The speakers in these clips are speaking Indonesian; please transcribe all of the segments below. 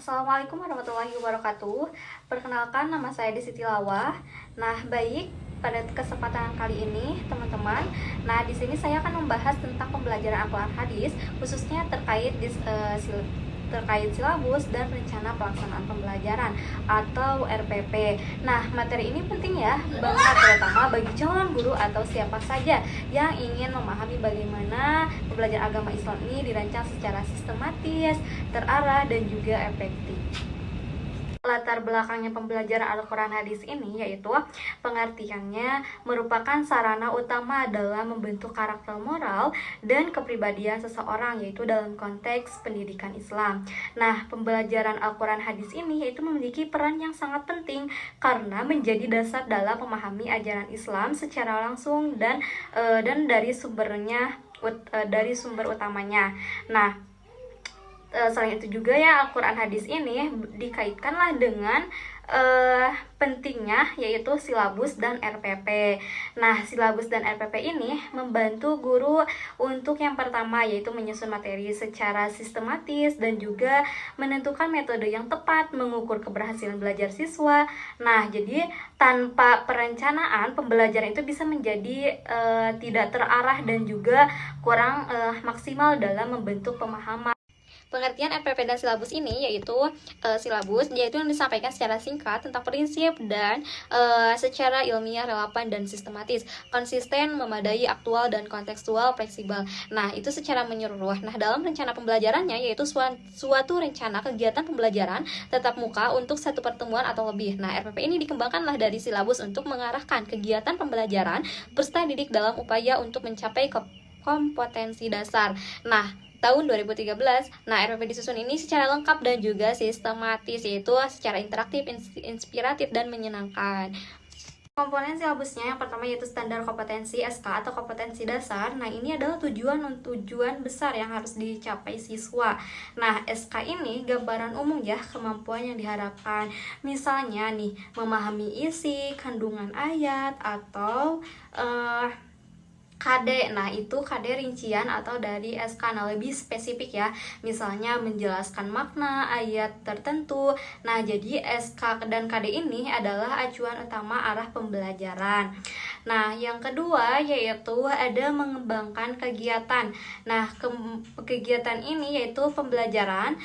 Assalamualaikum warahmatullahi wabarakatuh. Perkenalkan, nama saya Desi Tilawah. Nah, baik, pada kesempatan kali ini, teman-teman. Nah, di sini saya akan membahas tentang pembelajaran Al-Quran Hadis, khususnya terkait silabus dan rencana pelaksanaan pembelajaran atau RPP. Nah, materi ini penting ya, banget terutama bagi calon guru atau siapa saja yang ingin memahami bagaimana pembelajaran agama Islam ini dirancang secara sistematis, terarah, dan juga efektif. Latar belakangnya pembelajaran Al-Quran Hadis ini yaitu pengertiannya merupakan sarana utama dalam membentuk karakter moral dan kepribadian seseorang, yaitu dalam konteks pendidikan Islam. Nah, pembelajaran Al-Quran Hadis ini yaitu memiliki peran yang sangat penting karena menjadi dasar dalam memahami ajaran Islam secara langsung dan dari sumber utamanya. Nah, selain itu juga ya, Al-Quran Hadis ini dikaitkanlah dengan pentingnya yaitu silabus dan RPP. Nah, silabus dan RPP ini membantu guru untuk yang pertama yaitu menyusun materi secara sistematis dan juga menentukan metode yang tepat mengukur keberhasilan belajar siswa. Nah, jadi tanpa perencanaan pembelajaran itu bisa menjadi tidak terarah dan juga kurang maksimal dalam membentuk pemahaman. Pengertian RPP dan silabus ini yaitu silabus yaitu yang disampaikan secara singkat tentang prinsip dan secara ilmiah relevan dan sistematis, konsisten, memadai, aktual, dan kontekstual, fleksibel. Nah, itu secara menyeluruh. Nah, dalam rencana pembelajarannya yaitu suatu rencana kegiatan pembelajaran tatap muka untuk satu pertemuan atau lebih. Nah, RPP ini dikembangkanlah dari silabus untuk mengarahkan kegiatan pembelajaran peserta didik dalam upaya untuk mencapai kompetensi dasar. Nah, tahun 2013, RPP disusun ini secara lengkap dan juga sistematis, yaitu secara interaktif, inspiratif, dan menyenangkan. Komponen silabusnya yang pertama yaitu standar kompetensi SK atau kompetensi dasar. Nah, ini adalah tujuan besar yang harus dicapai siswa. Nah, SK ini gambaran umum ya kemampuan yang diharapkan. Misalnya nih, memahami isi, kandungan ayat, atau KD. Nah, itu KD rincian atau dari SK. Nah, lebih spesifik ya. Misalnya menjelaskan makna ayat tertentu. Nah, jadi SK dan KD ini adalah acuan utama arah pembelajaran. Nah, yang kedua yaitu ada mengembangkan kegiatan. Nah, kegiatan ini yaitu pembelajaran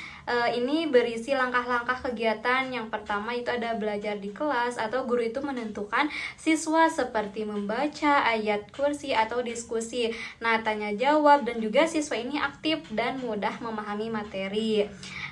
ini berisi langkah-langkah kegiatan. Yang pertama itu ada belajar di kelas atau guru itu menentukan siswa seperti membaca ayat kursi atau diskusi. Nah, tanya jawab dan juga siswa ini aktif dan mudah memahami materi.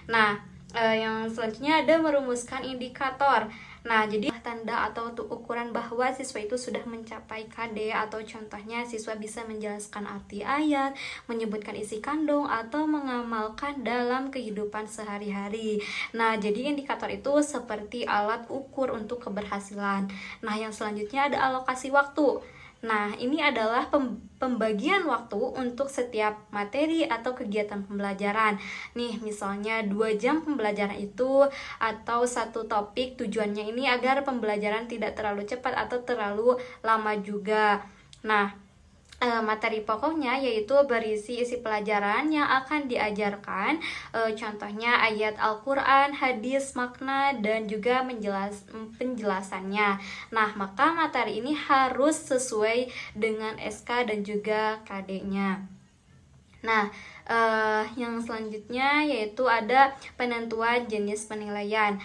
Nah, yang selanjutnya ada merumuskan indikator. Nah, jadi tanda atau ukuran bahwa siswa itu sudah mencapai KD, atau contohnya siswa bisa menjelaskan arti ayat, menyebutkan isi kandung, atau mengamalkan dalam kehidupan sehari-hari. Nah, jadi indikator itu seperti alat ukur untuk keberhasilan. Nah, yang selanjutnya ada alokasi waktu. Nah, ini adalah pembagian waktu untuk setiap materi atau kegiatan pembelajaran. Nih, misalnya 2 jam pembelajaran itu atau satu topik, tujuannya ini agar pembelajaran tidak terlalu cepat atau terlalu lama juga. Nah, materi pokoknya yaitu berisi isi pelajaran yang akan diajarkan, contohnya ayat Al-Quran, hadis, makna, dan juga penjelasannya. Nah, maka materi ini harus sesuai dengan SK dan juga KD-nya. Nah, yang selanjutnya yaitu ada penentuan jenis penilaian.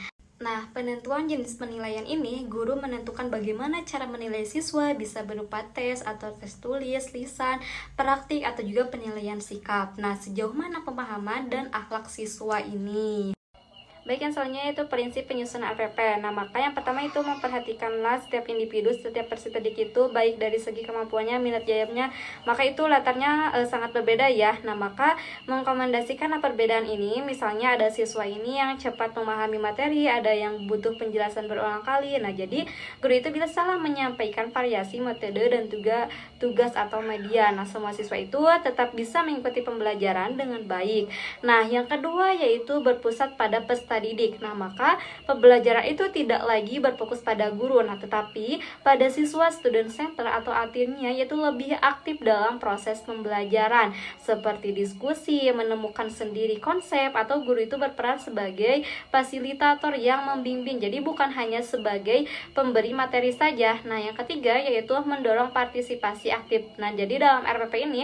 Nah, penentuan jenis penilaian ini, guru menentukan bagaimana cara menilai siswa, bisa berupa tes atau tes tulis, lisan, praktik, atau juga penilaian sikap. Nah, sejauh mana pemahaman dan akhlak siswa ini. Baik, yang selanjutnya itu prinsip penyusunan RPP. Nah, maka yang pertama itu memperhatikanlah setiap individu, setiap peserta didik itu baik dari segi kemampuannya, minat jayanya, maka itu latarnya sangat berbeda ya. Nah, maka mengkomendasikan perbedaan ini, misalnya ada siswa ini yang cepat memahami materi, ada yang butuh penjelasan berulang kali. Nah, jadi guru itu bisa salah menyampaikan variasi metode dan juga tugas atau media. Nah, semua siswa itu tetap bisa mengikuti pembelajaran dengan baik. Nah, yang kedua yaitu berpusat pada peserta didik. Nah, maka pembelajaran itu tidak lagi berfokus pada guru, nah tetapi pada siswa, student center atau artinya yaitu lebih aktif dalam proses pembelajaran seperti diskusi, menemukan sendiri konsep, atau guru itu berperan sebagai fasilitator yang membimbing. Jadi bukan hanya sebagai pemberi materi saja. Nah, yang ketiga yaitu mendorong partisipasi aktif. Nah, jadi dalam RPP ini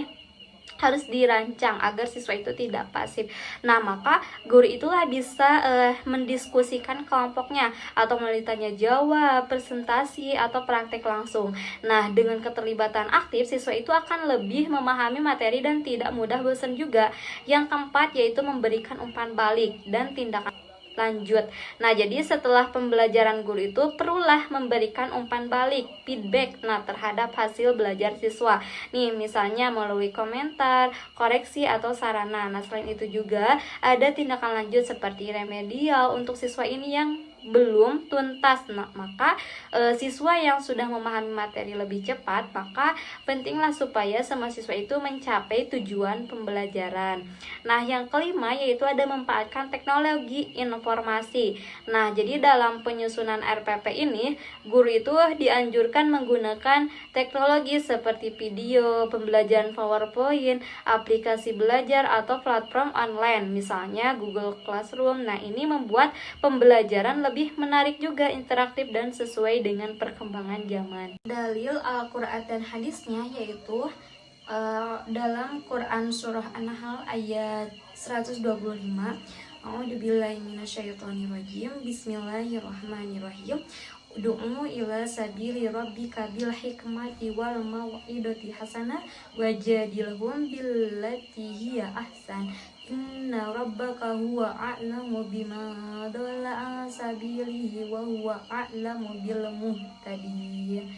harus dirancang agar siswa itu tidak pasif. Nah, maka guru itulah bisa mendiskusikan kelompoknya atau melalui tanya jawab, presentasi, atau praktek langsung. Nah, dengan keterlibatan aktif, siswa itu akan lebih memahami materi dan tidak mudah bosan juga. Yang keempat yaitu memberikan umpan balik dan tindakan lanjut. Nah, jadi setelah pembelajaran guru itu perlulah memberikan umpan balik, feedback, nah terhadap hasil belajar siswa. Nih, misalnya melalui komentar, koreksi, atau sarana. Nah, selain itu juga ada tindakan lanjut seperti remedial untuk siswa ini yang belum tuntas. Nah, maka siswa yang sudah memahami materi lebih cepat, maka pentinglah supaya semua siswa itu mencapai tujuan pembelajaran. Nah, yang kelima yaitu ada memanfaatkan teknologi informasi. Nah, jadi dalam penyusunan RPP ini, guru itu dianjurkan menggunakan teknologi seperti video, pembelajaran PowerPoint, aplikasi belajar, atau platform online, misalnya Google Classroom. Nah, ini membuat pembelajaran lebih menarik juga, interaktif, dan sesuai dengan perkembangan zaman. Dalil Al-Quran dan hadisnya yaitu dalam Quran surah An-Nahl ayat 125. A'udzubillahi minasyaitonirrajim. Bismillahirrahmanirrahim. Du'u ila sabili rabbika bil hikmati wal mau'idati hasanah wajadilhum billati hiya ahsan. Inna rabbaka huwa a'lamu bima dhalla an sabilihi wa huwa a'lamu bil muhtadin.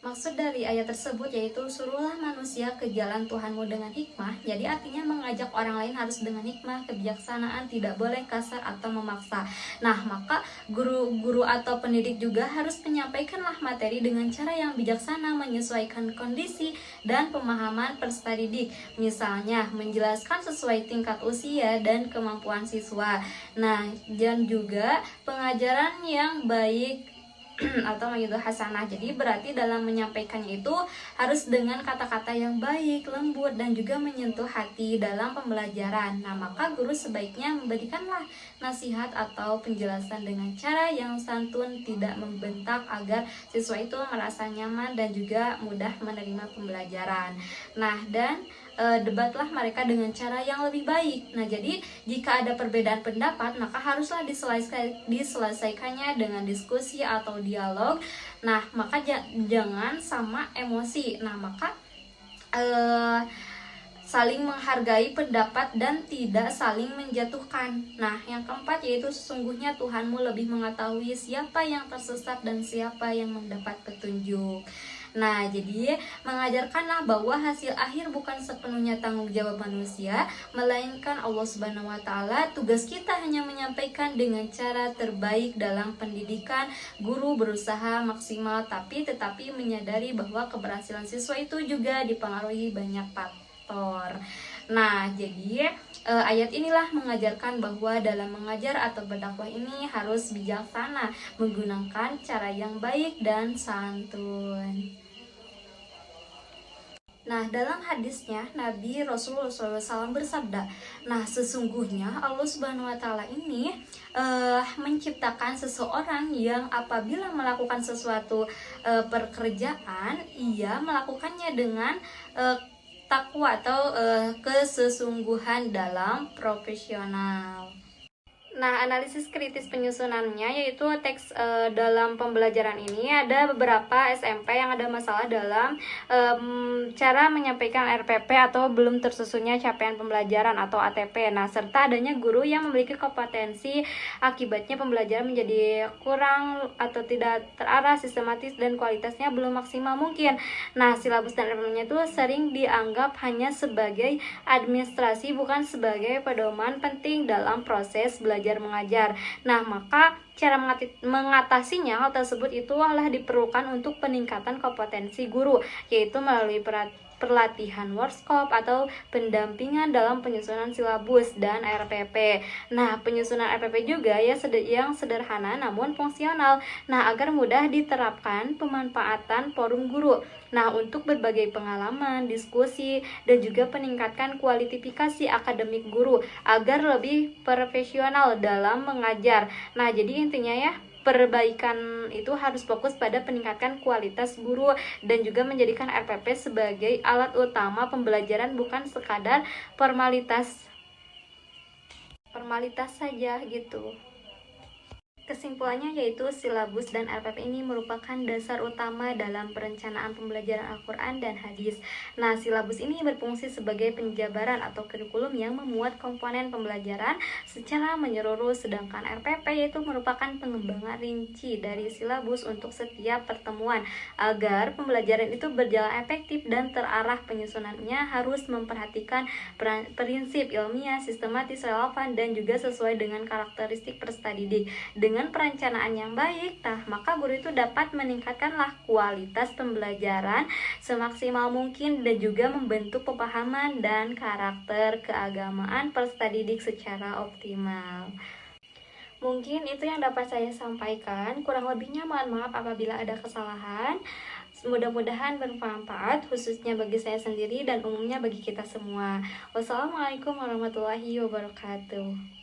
Maksud dari ayat tersebut yaitu suruhlah manusia ke jalan Tuhanmu dengan hikmah. Jadi artinya mengajak orang lain harus dengan hikmah, kebijaksanaan, tidak boleh kasar atau memaksa. Nah, maka guru-guru atau pendidik juga harus menyampaikanlah materi dengan cara yang bijaksana, menyesuaikan kondisi dan pemahaman peserta didik. Misalnya menjelaskan sesuai tingkat usia dan kemampuan siswa. Nah, dan juga pengajaran yang baik atau itu hasanah. Jadi berarti dalam menyampaikannya itu harus dengan kata-kata yang baik, lembut, dan juga menyentuh hati dalam pembelajaran. Nah, maka guru sebaiknya memberikanlah nasihat atau penjelasan dengan cara yang santun, tidak membentak, agar siswa itu merasa nyaman dan juga mudah menerima pembelajaran. Nah, dan debatlah mereka dengan cara yang lebih baik. Nah, jadi jika ada perbedaan pendapat, maka haruslah diselesaikannya dengan diskusi atau dialog. Nah, maka jangan sama emosi. Nah, maka saling menghargai pendapat dan tidak saling menjatuhkan. Nah, yang keempat yaitu sesungguhnya Tuhanmu lebih mengetahui siapa yang tersesat dan siapa yang mendapat petunjuk. Nah, jadi mengajarkanlah bahwa hasil akhir bukan sepenuhnya tanggung jawab manusia, melainkan Allah Subhanahu wa taala. Tugas kita hanya menyampaikan dengan cara terbaik dalam pendidikan. Guru berusaha maksimal tetapi menyadari bahwa keberhasilan siswa itu juga dipengaruhi banyak faktor. Nah, jadi ayat inilah mengajarkan bahwa dalam mengajar atau berdakwah ini harus bijaksana, menggunakan cara yang baik dan santun. Nah, dalam hadisnya Nabi Rasulullah SAW bersabda, nah sesungguhnya Allah Subhanahu wa taala ini menciptakan seseorang yang apabila melakukan sesuatu pekerjaan, ia melakukannya dengan takwa atau kesesungguhan dalam profesional. Nah, analisis kritis penyusunannya yaitu teks dalam pembelajaran ini ada beberapa SMP yang ada masalah dalam cara menyampaikan RPP atau belum tersusunnya capaian pembelajaran atau ATP. Nah, serta adanya guru yang memiliki kompetensi, akibatnya pembelajaran menjadi kurang atau tidak terarah, sistematis, dan kualitasnya belum maksimal mungkin. Nah, silabus dan RPP-nya itu sering dianggap hanya sebagai administrasi, bukan sebagai pedoman penting dalam proses belajar mengajar. Nah, maka cara mengatasinya hal tersebut itu adalah diperlukan untuk peningkatan kompetensi guru, yaitu melalui pelatihan workshop atau pendampingan dalam penyusunan silabus dan RPP. Nah, penyusunan RPP juga ya yang sederhana namun fungsional. Nah, agar mudah diterapkan pemanfaatan forum guru. Nah, untuk berbagai pengalaman, diskusi, dan juga peningkatkan kualifikasi akademik guru agar lebih profesional dalam mengajar. Nah, jadi intinya ya, perbaikan itu harus fokus pada peningkatan kualitas guru dan juga menjadikan RPP sebagai alat utama pembelajaran, bukan sekadar formalitas saja gitu. Kesimpulannya yaitu silabus dan RPP ini merupakan dasar utama dalam perencanaan pembelajaran Al-Quran dan hadis. Nah, silabus ini berfungsi sebagai penjabaran atau kurikulum yang memuat komponen pembelajaran secara menyeluruh, sedangkan RPP yaitu merupakan pengembangan rinci dari silabus untuk setiap pertemuan. Agar pembelajaran itu berjalan efektif dan terarah, penyusunannya harus memperhatikan prinsip ilmiah, sistematis, relevan, dan juga sesuai dengan karakteristik peserta didik. Dengan perencanaan yang baik, maka guru itu dapat meningkatkanlah kualitas pembelajaran semaksimal mungkin dan juga membentuk pemahaman dan karakter keagamaan peserta didik secara optimal. Mungkin itu yang dapat saya sampaikan. Kurang lebihnya mohon maaf apabila ada kesalahan. Mudah-mudahan bermanfaat, khususnya bagi saya sendiri dan umumnya bagi kita semua. Wassalamualaikum warahmatullahi wabarakatuh.